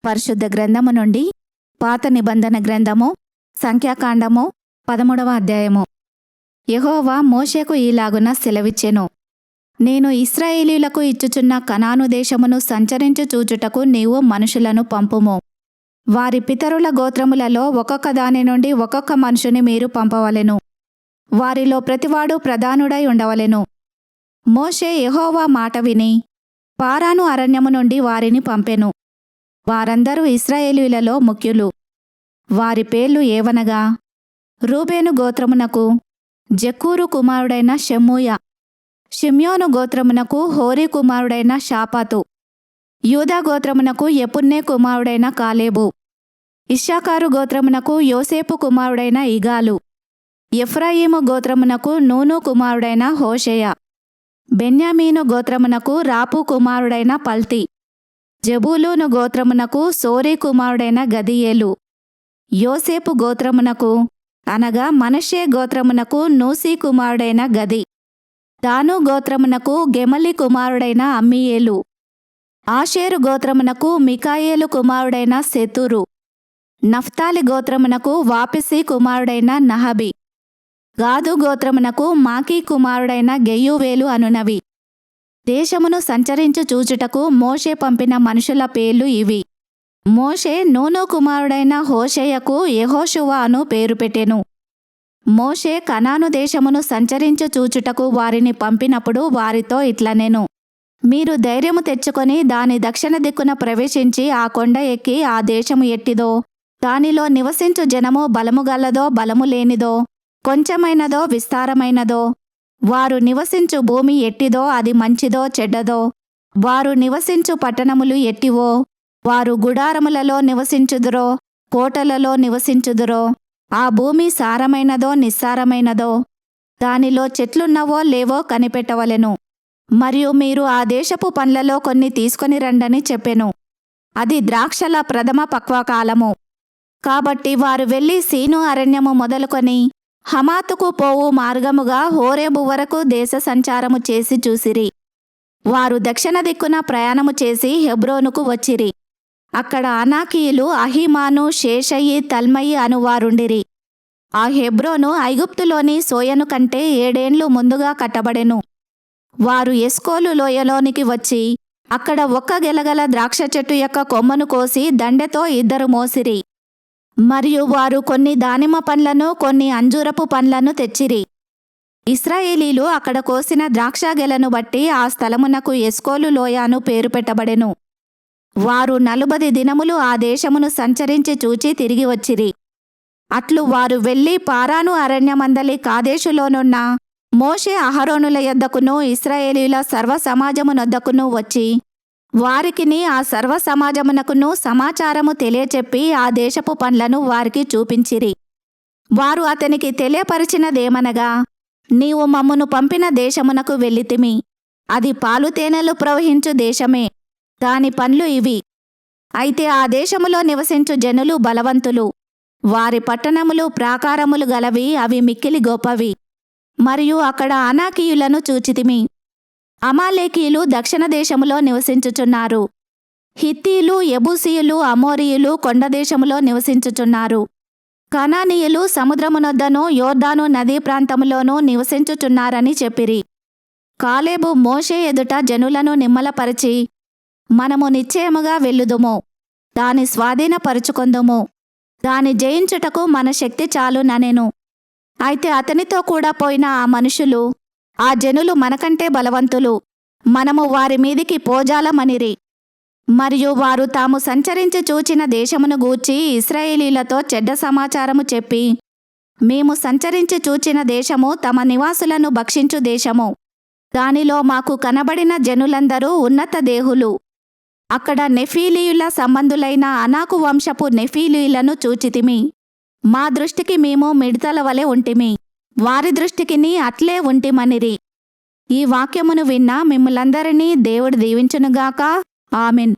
పరిశుద్ధ గ్రంథము నుండి పాత నిబంధన గ్రంథము సంఖ్యాకాండము 13వ అధ్యాయము. యెహోవా మోషేకు ఈలాగున సెలవిచ్చెను. నేను ఇశ్రాయేలీయులకు ఇచ్చుచున్న కనాను దేశమును సంచరించు చూచుటకు నీవు మనుషులను పంపుము. వారి పితరుల గోత్రములలో ఒక్కొక్క దాని నుండి ఒక్కొక్క మనుషుని మీరు పంపవలెను. వారిలో ప్రతివాడు ప్రధానుడై ఉండవలెను. మోషే యెహోవా మాట విని పారాను అరణ్యము నుండి వారిని పంపెను. వారందరూ ఇశ్రాయేలీయులలో ముఖ్యులు. వారి పేర్లు ఏవనగా, రూబేను గోత్రమునకు జక్కూరు కుమారుడైన షెమూయ, షిమ్యోను గోత్రమునకు హోరీ కుమారుడైన షాపాతు, యూదా గోత్రమునకు యెపున్నె కుమారుడైన కాలేబు, ఇశ్శాకారు గోత్రమునకు యోసేపు కుమారుడైన ఇగాలు, ఎఫ్రాయిము గోత్రమునకు నూను కుమారుడైన హోషేయ, బెన్యామీను గోత్రమునకు రాపు కుమారుడైన పల్తి, జెబూలూను గోత్రమునకు సోరీ కుమారుడైన గదియేలు, యోసేపు గోత్రమునకు అనగా మనష్షే గోత్రమునకు నూసీ కుమారుడైన గది, దాను గోత్రమునకు గెమలి కుమారుడైన అమ్మీయేలు, ఆషేరు గోత్రమునకు మికాయేలు కుమారుడైన సెతూరు, నఫ్తాలి గోత్రమునకు వాపిసి కుమారుడైన నహబి, గాదు గోత్రమునకు మాకీ కుమారుడైన గెయ్యూవేలు అనునవి. దేశమును సంచరించు చూచుటకు మోషే పంపిన మనుషుల పేర్లు ఇవి. మోషే నూను కుమారుడైన హోషేయకు యెహోషువ అను పేరు పెట్టెను. మోషే కనాను దేశమును సంచరించు చూచుటకు వారిని పంపినప్పుడు వారితో ఇట్లనెను. మీరు ధైర్యము తెచ్చుకొని దాని దక్షిణ దిక్కున ప్రవేశించి ఆ కొండ ఎక్కి ఆ దేశము ఎట్టిదో, దానిలో నివసించు జనము బలము గలదో బలము లేనిదో, కొంచెమైనదో విస్తారమైనదో, వారు నివసించు భూమి ఎట్టిదో అది మంచిదో చెడ్డదో, వారు నివసించు పట్టణములు ఎట్టివో, వారు గుడారములలో నివసించుదురో కోటలలో నివసించుదురో, ఆ భూమి సారమైనదో నిస్సారమైనదో, దానిలో చెట్లున్నవో లేవో కనిపెట్టవలెను. మరియు మీరు ఆ దేశపు పండ్లలో కొన్ని తీసుకొని రండని చెప్పెను. అది ద్రాక్షల ప్రథమ పక్వకాలము. కాబట్టి వారు వెళ్ళి సీను అరణ్యము మొదలుకొని హమాతుకు పోవు మార్గముగా హోరేబు వరకు దేశ సంచారము చేసి చూసిరి. వారు దక్షిణ దిక్కున ప్రయాణము చేసి హెబ్రోనుకు వచ్చిరి. అక్కడ అనాకీయులు అహీమాను, షేషయి, తల్మయి అనువారుండిరి. ఆ హెబ్రోను ఐగుప్తులోని సోయను కంటే 7 ఏండ్లు ముందుగా కట్టబడెను. వారు ఎస్కోలు లోయలోనికి వచ్చి అక్కడ ఒక్క గెలగల ద్రాక్ష చెట్టు యొక్క కొమ్మను కోసి దండెతో 2 మోసిరి. మరియు వారు కొన్ని దానిమ్మ పండ్లను కొన్ని అంజూరపు పండ్లను తెచ్చిరి. ఇశ్రాయేలీలు అక్కడ కోసిన ద్రాక్షగెలను బట్టి ఆ స్థలమునకు ఎస్కోలు లోయ అను పేరు పెట్టబడెను. వారు 40 దినములు ఆ దేశమును సంచరించి చూచి తిరిగి వచ్చిరి. అట్లు వారు వెళ్ళి పారాను అరణ్యమందలి కాదేశులోనున్న మోషే అహరోనుల యొద్దకును ఇశ్రాయేలీయుల సర్వ సమాజమునొద్దకును వచ్చి వారికిని ఆ సర్వ సమాజమునకును సమాచారము తెలియచెప్పి ఆ దేశపు పండ్లను వారికి చూపించిరి. వారు అతనికి తెలియపరిచినదేమనగా, నీవు మమ్మును పంపిన దేశమునకు వెళ్ళితిమి. అది పాలు తేనెలు ప్రవహించు దేశమే. దాని పండ్లు ఇవి. అయితే ఆ దేశములో నివసించు జనులు బలవంతులు. వారి పట్టణములు ప్రాకారములు గలవి, అవి మిక్కిలి గొప్పవి. మరియు అక్కడ అనాకీయులను చూచితిమి. అమాలేకీయులు దక్షిణ దేశములో నివసించుచున్నారు. హిత్తీయులు, యెబూసీయులు, అమోరీయులు కొండదేశములో నివసించుచున్నారు. కనానీయులు సముద్రమునొద్దను యోర్దాను నదీ ప్రాంతములోనూ నివసించుచున్నారని చెప్పిరి. కాలేబు మోషే ఎదుట జనులను నిమ్మలపరిచి, మనము నిశ్చయముగా వెళ్ళుదుము, దాని స్వాధీనపరుచుకొందుము, దాని జయించుటకు మన శక్తి చాలుననెను. అయితే అతనితో కూడా పోయిన ఆ మనుషులు, ఆ జనులు మనకంటే బలవంతులు, మనము వారి మీదికి పోజాలమనిరి. మరియు వారు తాము సంచరించి చూచిన దేశమును గూర్చి ఇశ్రాయేలీలతో చెడ్డ సమాచారము చెప్పి, మేము సంచరించి చూచిన దేశము తమ నివాసులను భక్షించు దేశము. దానిలో మాకు కనబడిన జనులందరూ ఉన్నత దేహులు. అక్కడ నెఫీలీయుల సంబంధులైన అనాకు వంశపు నెఫీలీయులను చూచితిమి. మా దృష్టికి మేము మిడతల వలె ఉంటిమి, వారి దృష్టికిని అట్లే ఉంటిమనిరి. ఈ వాక్యమును విన్న మిమ్ములందరినీ దేవుడు దీవించునుగాక. ఆమెన్.